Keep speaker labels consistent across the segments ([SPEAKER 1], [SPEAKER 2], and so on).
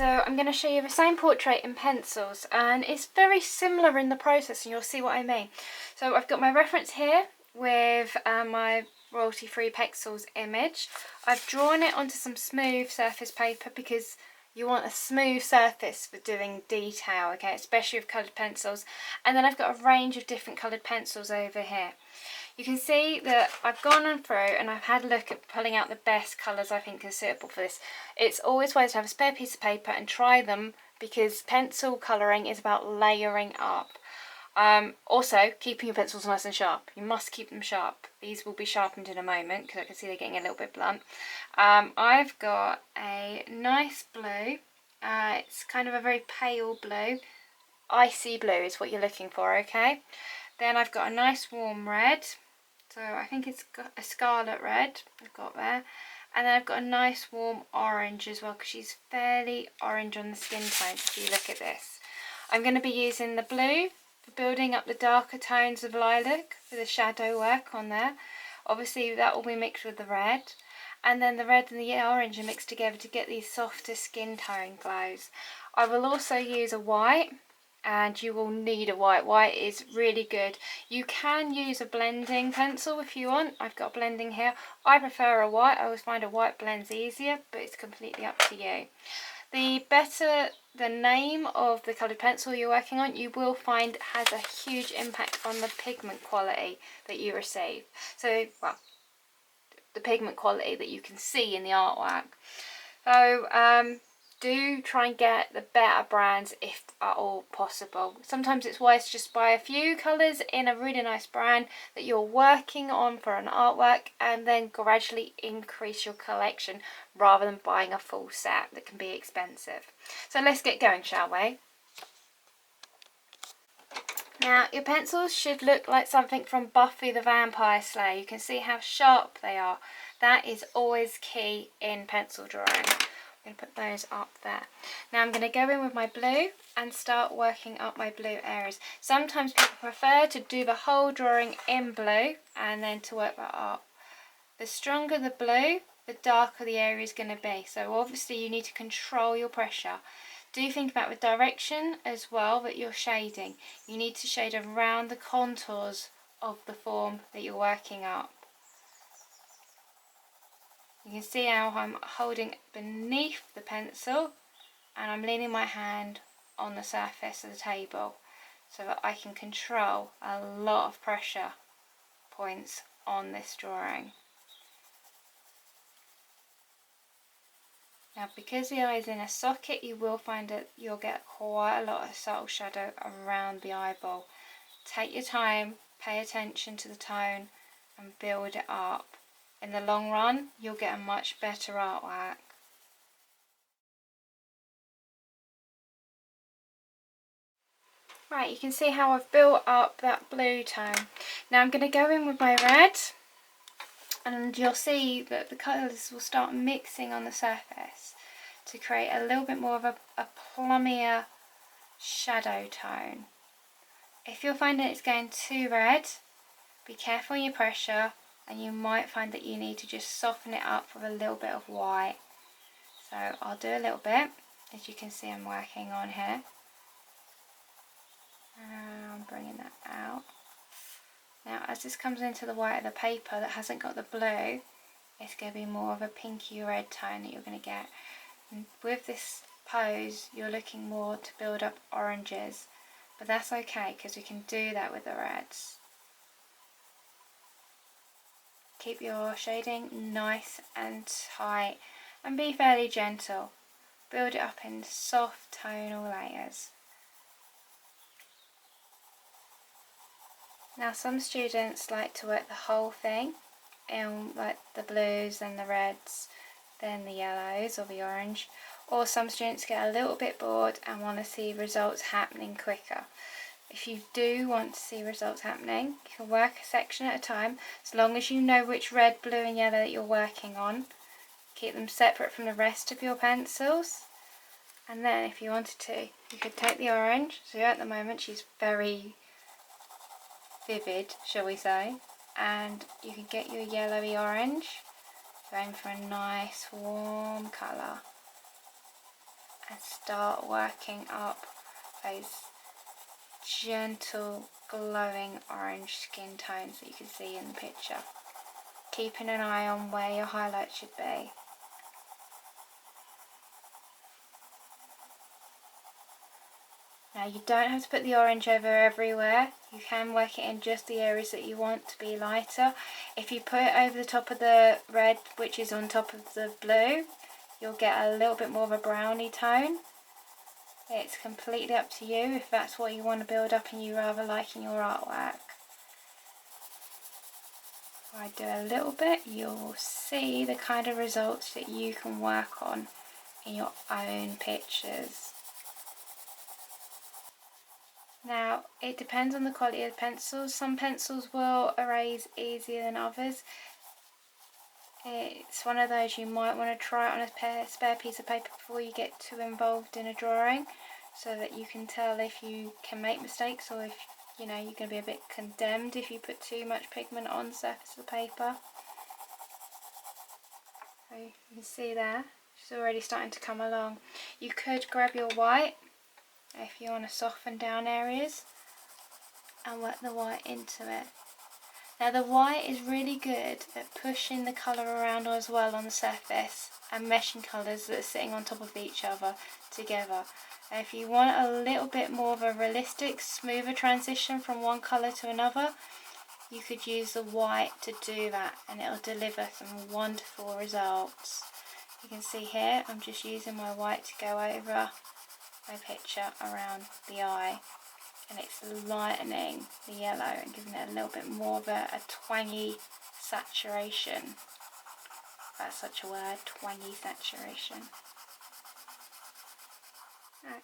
[SPEAKER 1] So I'm going to show you the same portrait in pencils, and it's very similar in the process, and you'll see what I mean. So I've got my reference here with my royalty-free pencils image. I've drawn it onto some smooth surface paper because you want a smooth surface for doing detail, okay, especially with coloured pencils. And then I've got a range of different coloured pencils over here. You can see that I've gone on through and I've had a look at pulling out the best colours I think are suitable for this. It's always wise to have a spare piece of paper and try them, because pencil colouring is about layering up. Also, keeping your pencils nice and sharp. You must keep them sharp. These will be sharpened in a moment because I can see they're getting a little bit blunt. I've got a nice blue. It's kind of a very pale blue. Icy blue is what you're looking for, okay? Then I've got a nice warm red. So I think it's got a scarlet red I've got there. And then I've got a nice warm orange as well, because she's fairly orange on the skin tone if you look at this. I'm going to be using the blue for building up the darker tones of lilac for the shadow work on there. Obviously that will be mixed with the red. And then the red and the orange are mixed together to get these softer skin tone glows. I will also use a white, and you will need a white. White is really good. You can use a blending pencil if you want. I've got a blending here. I prefer a white. I always find a white blends easier, but it's completely up to you. The better the name of the coloured pencil you're working on, you will find has a huge impact on the pigment quality that you receive. So, well, the pigment quality that you can see in the artwork. So, do try and get the better brands if at all possible. Sometimes it's wise to just buy a few colours in a really nice brand that you're working on for an artwork, and then gradually increase your collection rather than buying a full set that can be expensive. So let's get going, shall we? Now your pencils should look like something from Buffy the Vampire Slayer. You can see how sharp they are. That is always key in pencil drawing. I'm going to put those up there. Now I'm going to go in with my blue and start working up my blue areas. Sometimes people prefer to do the whole drawing in blue and then to work that up. The stronger the blue, the darker the area is going to be. So obviously you need to control your pressure. Do think about the direction as well that you're shading. You need to shade around the contours of the form that you're working up. You can see how I'm holding beneath the pencil and I'm leaning my hand on the surface of the table so that I can control a lot of pressure points on this drawing. Now because the eye is in a socket, you will find that you'll get quite a lot of subtle shadow around the eyeball. Take your time, pay attention to the tone and build it up. In the long run, you'll get a much better artwork. Right, you can see how I've built up that blue tone. Now I'm going to go in with my red, and you'll see that the colours will start mixing on the surface to create a little bit more of a plummier shadow tone. If you're finding it's going too red, be careful in your pressure, and you might find that you need to just soften it up with a little bit of white. So I'll do a little bit, as you can see I'm working on here. I'm bringing that out. Now as this comes into the white of the paper that hasn't got the blue, it's going to be more of a pinky red tone that you're going to get. And with this pose you're looking more to build up oranges, but that's okay because we can do that with the reds. Keep your shading nice and tight and be fairly gentle. Build it up in soft tonal layers. Now some students like to work the whole thing in like the blues and the reds, then the yellows or the orange, or some students get a little bit bored and want to see results happening quicker. If you do want to see results happening, you can work a section at a time, as long as you know which red, blue and yellow that you're working on. Keep them separate from the rest of your pencils. And then if you wanted to, you could take the orange. So at the moment she's very vivid, shall we say, and you can get your yellowy orange, going for a nice warm colour, and start working up those gentle glowing orange skin tones that you can see in the picture. Keeping an eye on where your highlight should be. Now you don't have to put the orange over everywhere, you can work it in just the areas that you want to be lighter. If you put it over the top of the red, which is on top of the blue, you'll get a little bit more of a browny tone. It's completely up to you if that's what you want to build up and you rather like in your artwork. If I do a little bit, you'll see the kind of results that you can work on in your own pictures. Now, it depends on the quality of the pencils. Some pencils will erase easier than others. It's one of those you might want to try it on a spare piece of paper before you get too involved in a drawing, so that you can tell if you can make mistakes or if you're going to be a bit condemned if you put too much pigment on the surface of the paper. So you can see there, she's already starting to come along. You could grab your white if you want to soften down areas and work the white into it. Now the white is really good at pushing the colour around as well on the surface and meshing colours that are sitting on top of each other together. And if you want a little bit more of a realistic, smoother transition from one colour to another, you could use the white to do that and it'll deliver some wonderful results. You can see here I'm just using my white to go over my picture around the eye, and it's lightening the yellow and giving it a little bit more of a twangy saturation. If that's such a word, twangy saturation. Right.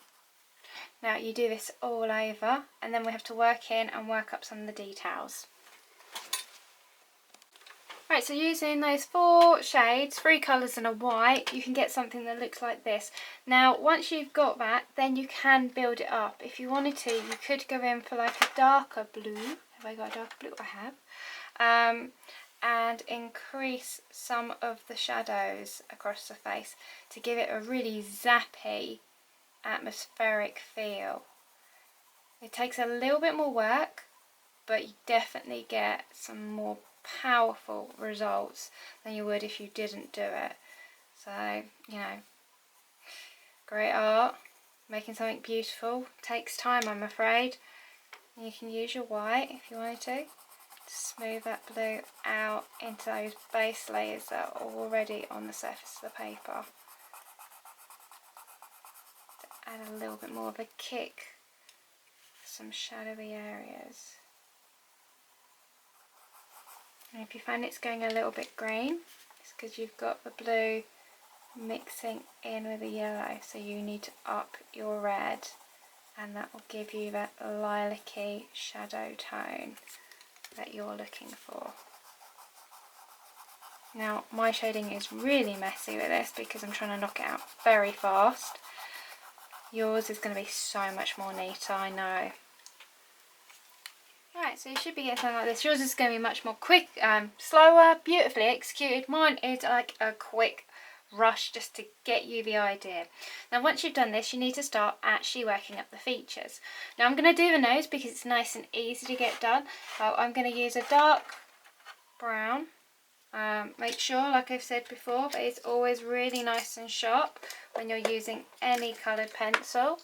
[SPEAKER 1] Now you do this all over and then we have to work in and work up some of the details. Right, so using those 4 shades, 3 colours and a white, you can get something that looks like this. Now, once you've got that, then you can build it up. If you wanted to, you could go in for like a darker blue. Have I got a darker blue? I have. And increase some of the shadows across the face to give it a really zappy, atmospheric feel. It takes a little bit more work, but you definitely get some more powerful results than you would if you didn't do it. So, great art, making something beautiful takes time, I'm afraid. You can use your white if you wanted to smooth that blue out into those base layers that are already on the surface of the paper. To add a little bit more of a kick for some shadowy areas. And if you find it's going a little bit green, it's because you've got the blue mixing in with the yellow, so you need to up your red, and that will give you that lilac-y shadow tone that you're looking for. Now my shading is really messy with this because I'm trying to knock it out very fast. Yours is going to be so much more neater, I know. Right, so you should be getting something like this. Yours is going to be much more quick, slower, beautifully executed. Mine is like a quick rush just to get you the idea. Now once you've done this, you need to start actually working up the features. Now I'm going to do the nose because it's nice and easy to get done. I'm going to use a dark brown. Make sure, like I've said before, that it's always really nice and sharp when you're using any coloured pencil.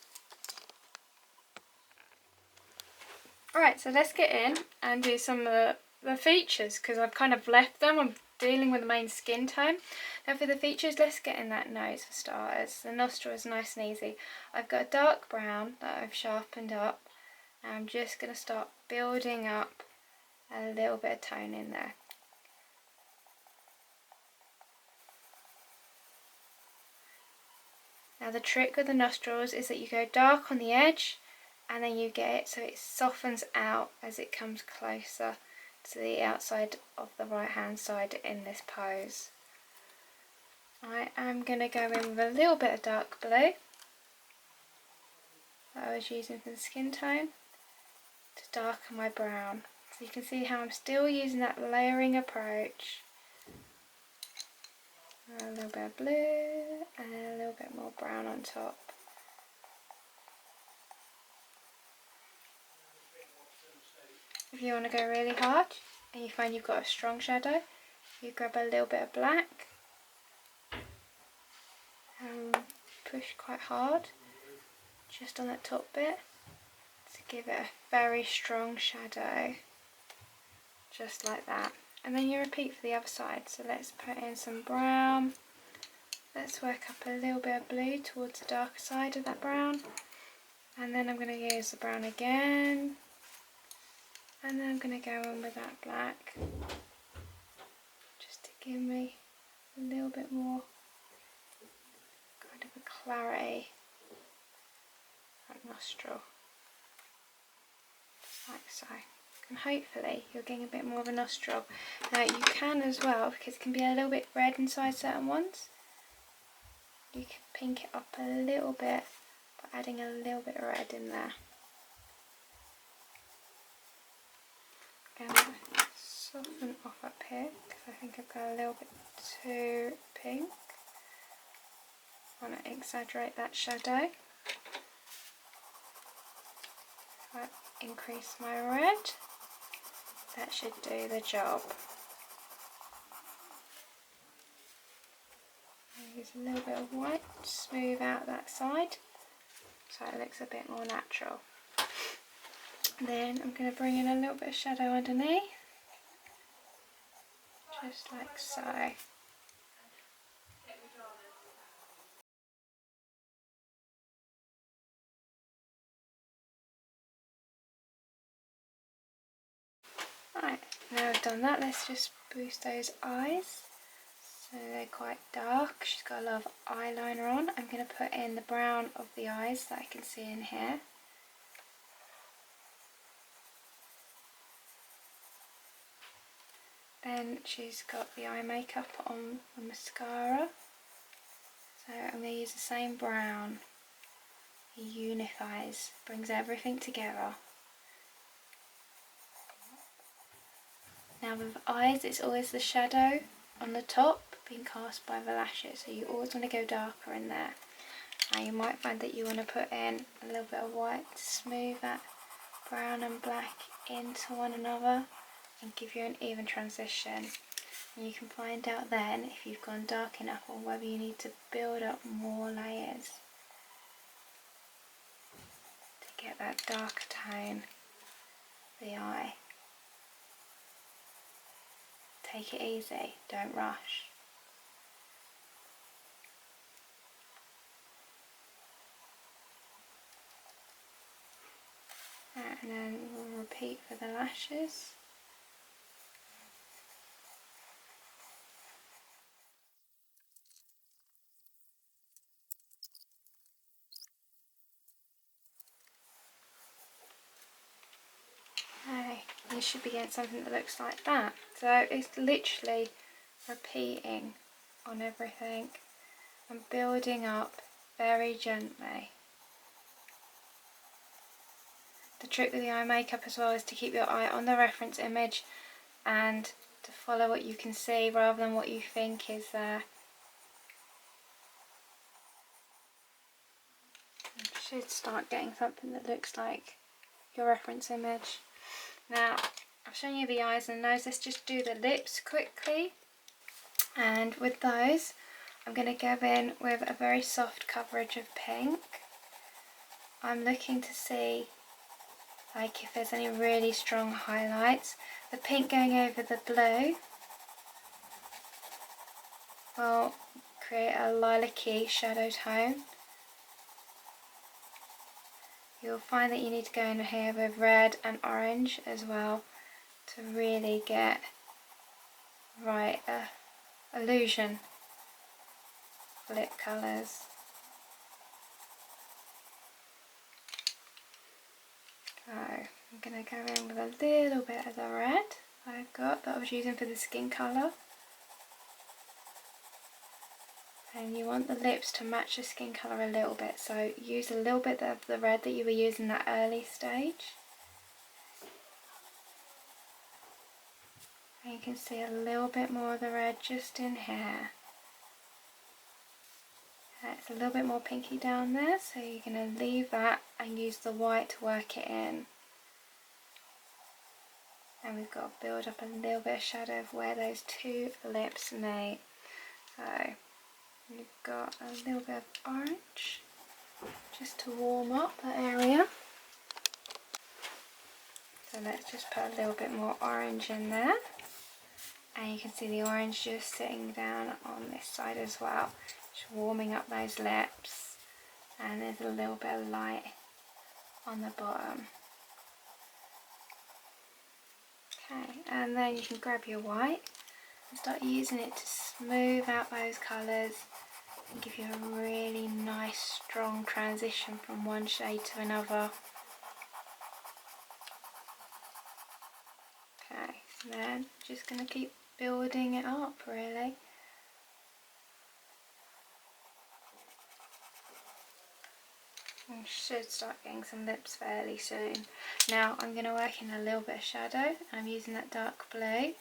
[SPEAKER 1] Alright, so let's get in and do some of the features because I've kind of left them. I'm dealing with the main skin tone. Now for the features, let's get in that nose for starters. The nostril is nice and easy. I've got a dark brown that I've sharpened up, and I'm just going to start building up a little bit of tone in there. Now the trick with the nostrils is that you go dark on the edge and then you get it so it softens out as it comes closer to the outside of the right hand side in this pose. I am going to go in with a little bit of dark blue that I was using for the skin tone to darken my brown. So you can see how I'm still using that layering approach. A little bit of blue and a little bit more brown on top. if you want to go really hard and you find you've got a strong shadow, you grab a little bit of black and push quite hard just on that top bit to give it a very strong shadow, just like that. And then you repeat for the other side. So let's put in some brown. Let's work up a little bit of blue towards the darker side of that brown. And then I'm going to use the brown again. And then I'm going to go in with that black. Just to give me a little bit more kind of a clarity. Like nostril. Just like so. And hopefully you're getting a bit more of a nostril. Now you can as well, because it can be a little bit red inside certain ones. You can pink it up a little bit by adding a little bit of red in there. Again, soften off up here because I think I've got a little bit too pink. I want to exaggerate that shadow. If I increase my red, that should do the job. Use a little bit of white to smooth out that side so it looks a bit more natural. Then I'm going to bring in a little bit of shadow underneath, just like so. Right, now I've done that, let's just boost those eyes. So they're quite dark, she's got a lot of eyeliner on. I'm going to put in the brown of the eyes that I can see in here. Then she's got the eye makeup on the mascara. So I'm going to use the same brown. It unifies, brings everything together. Now with eyes, it's always the shadow on the top being cast by the lashes, so you always want to go darker in there. Now you might find that you want to put in a little bit of white to smooth that brown and black into one another and give you an even transition. And you can find out then if you've gone dark enough or whether you need to build up more layers to get that darker tone of the eye. Take it easy, don't rush. And then we'll repeat for the lashes. Okay, you should be getting something that looks like that. So it's literally repeating on everything and building up very gently. The trick with the eye makeup as well is to keep your eye on the reference image and to follow what you can see rather than what you think is there. You should start getting something that looks like your reference image. Now, I've shown you the eyes and nose, let's just do the lips quickly. And with those, I'm going to go in with a very soft coverage of pink. I'm looking to see like if there's any really strong highlights. The pink going over the blue will create a lilac-y shadow tone. You'll find that you need to go in here with red and orange as well to really get right illusion lip colours. So I'm going to go in with a little bit of the red I've got that I was using for the skin colour. And you want the lips to match the skin colour a little bit, so use a little bit of the red that you were using that early stage. And you can see a little bit more of the red just in here. It's a little bit more pinky down there, so you're going to leave that and use the white to work it in. and we've got to build up a little bit of shadow of where those two lips meet. So we've got a little bit of orange just to warm up that area. So let's just put a little bit more orange in there. And you can see the orange just sitting down on this side as well, just warming up those lips. And there's a little bit of light on the bottom. Okay, and then you can grab your white and start using it to smooth out those colours and give you a really nice strong transition from one shade to another. Okay, so then just going to keep building it up really. You should start getting some lips fairly soon. Now I'm going to work in a little bit of shadow. I'm using that dark blue.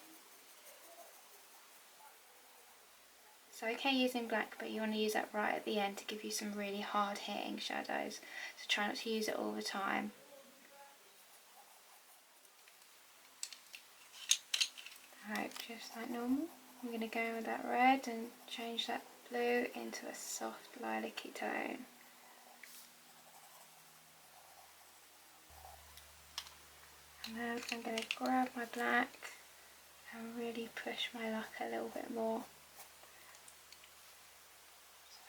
[SPEAKER 1] It's okay using black, but you want to use that right at the end to give you some really hard hitting shadows. So try not to use it all the time. Right, just like normal. I'm going to go in with that red and change that blue into a soft lilac-y tone. And then I'm going to grab my black and really push my luck a little bit more. So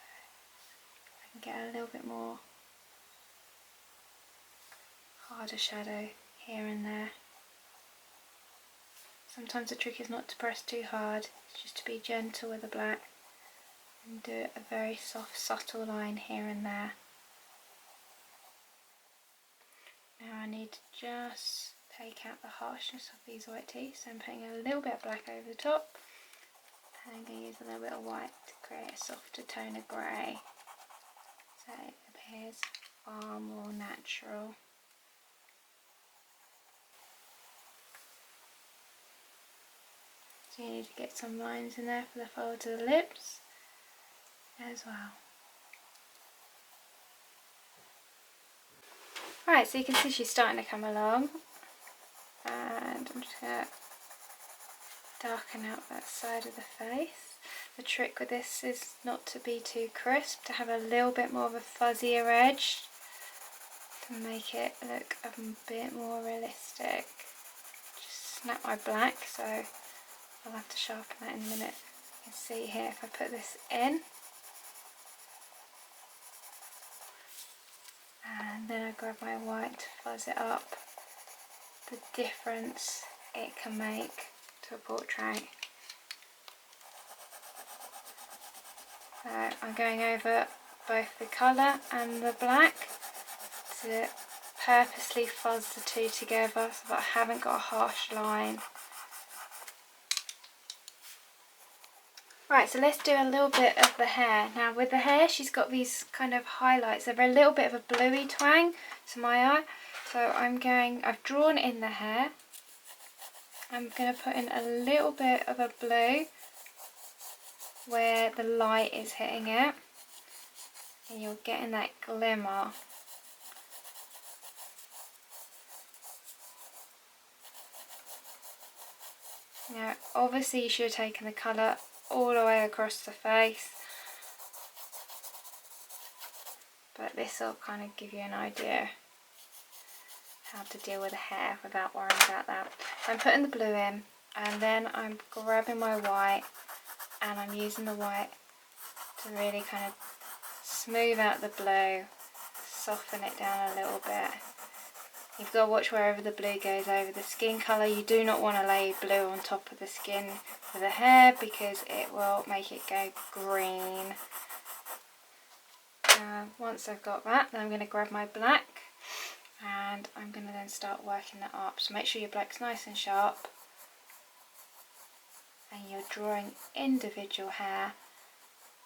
[SPEAKER 1] I can get a little bit more harder shadow here and there. Sometimes the trick is not to press too hard, it's just to be gentle with the black and do a very soft, subtle line here and there. Now I need to just take out the harshness of these white teeth, so I'm putting a little bit of black over the top, and I'm going to use a little bit of white to create a softer tone of grey, so it appears far more natural. So you need to get some lines in there for the folds of the lips as well. Right, so you can see she's starting to come along, and I'm just going to darken out that side of the face. The trick with this is not to be too crisp, to have a little bit more of a fuzzier edge to make it look a bit more realistic. Just snap my black, so I'll have to sharpen that in a minute. You can see here if I put this in, and then I grab my white to fuzz it up, the difference it can make to a portrait. So I'm going over both the colour and the black to purposely fuzz the two together so that I haven't got a harsh line. Right, so let's do a little bit of the hair. Now with the hair, she's got these kind of highlights. They're a little bit of a bluey twang to my eye. So I've drawn in the hair. I'm going to put in a little bit of a blue where the light is hitting it. And you're getting that glimmer. Now obviously you should have taken the colour all the way across the face, but this will kind of give you an idea how to deal with the hair without worrying about that. So I'm putting the blue in, and then I'm grabbing my white, and I'm using the white to really kind of smooth out the blue, soften it down a little bit. You've got to watch wherever the blue goes over the skin colour. You do not want to lay blue on top of the skin for the hair because it will make it go green. Once I've got that, then I'm going to grab my black and I'm going to then start working that up. So make sure your black's nice and sharp and you're drawing individual hair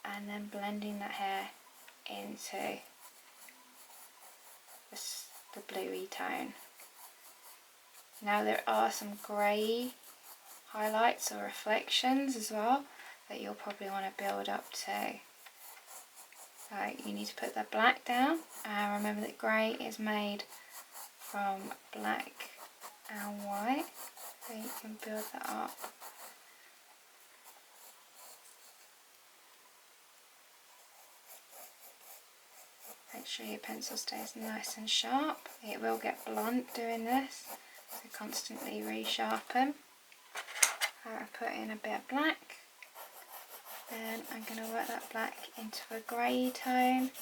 [SPEAKER 1] and then blending that hair into the bluey tone. Now there are some grey highlights or reflections as well that you'll probably want to build up to. So you need to put that black down, and remember that grey is made from black and white. so you can build that up. Make sure your pencil stays nice and sharp. It will get blunt doing this, so constantly resharpen. I put in a bit of black, then I'm going to work that black into a grey tone.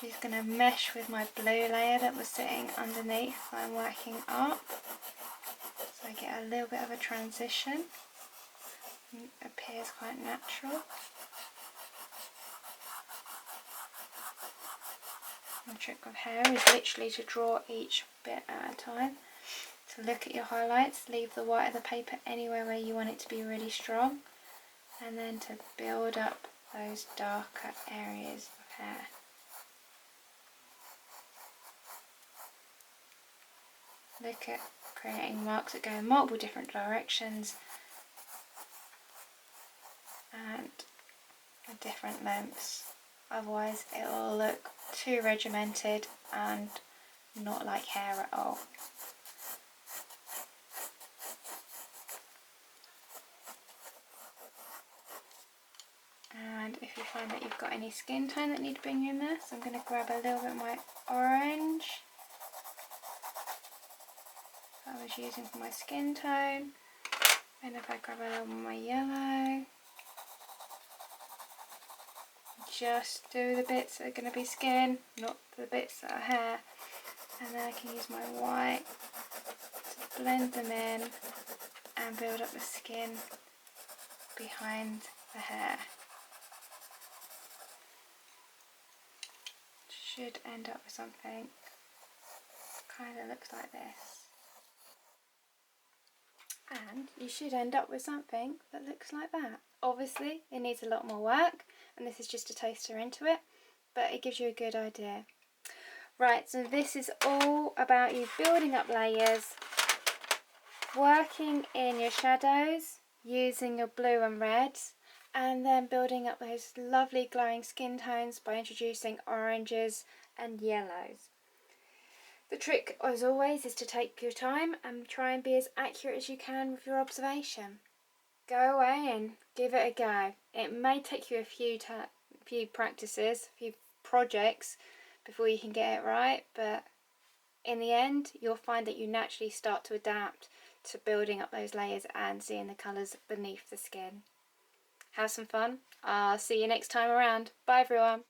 [SPEAKER 1] She's going to mesh with my blue layer that was sitting underneath that I'm working up, so I get a little bit of a transition. It appears quite natural. The trick with hair is literally to draw each bit at a time. To look at your highlights, leave the white of the paper anywhere where you want it to be really strong, and then to build up those darker areas of hair. Look at creating marks that go in multiple different directions and at different lengths. Otherwise it will look too regimented and not like hair at all. And if you find that you've got any skin tone that need bringing in there, so I'm going to grab a little bit of my orange that I was using for my skin tone, and if I grab a little of my yellow, just do the bits that are going to be skin, not the bits that are hair, and then I can use my white to blend them in and build up the skin behind the hair. Should end up with something kind of looks like this. And you should end up with something that looks like that. Obviously it needs a lot more work, and this is just a taster into it, but it gives you a good idea. Right, so this is all about you building up layers, working in your shadows using your blue and reds, and then building up those lovely glowing skin tones by introducing oranges and yellows. The trick, as always, is to take your time and try and be as accurate as you can with your observation. Go away and give it a go. It may take you a few practices, a few projects before you can get it right, but in the end you'll find that you naturally start to adapt to building up those layers and seeing the colours beneath the skin. Have some fun. I'll see you next time around. Bye everyone.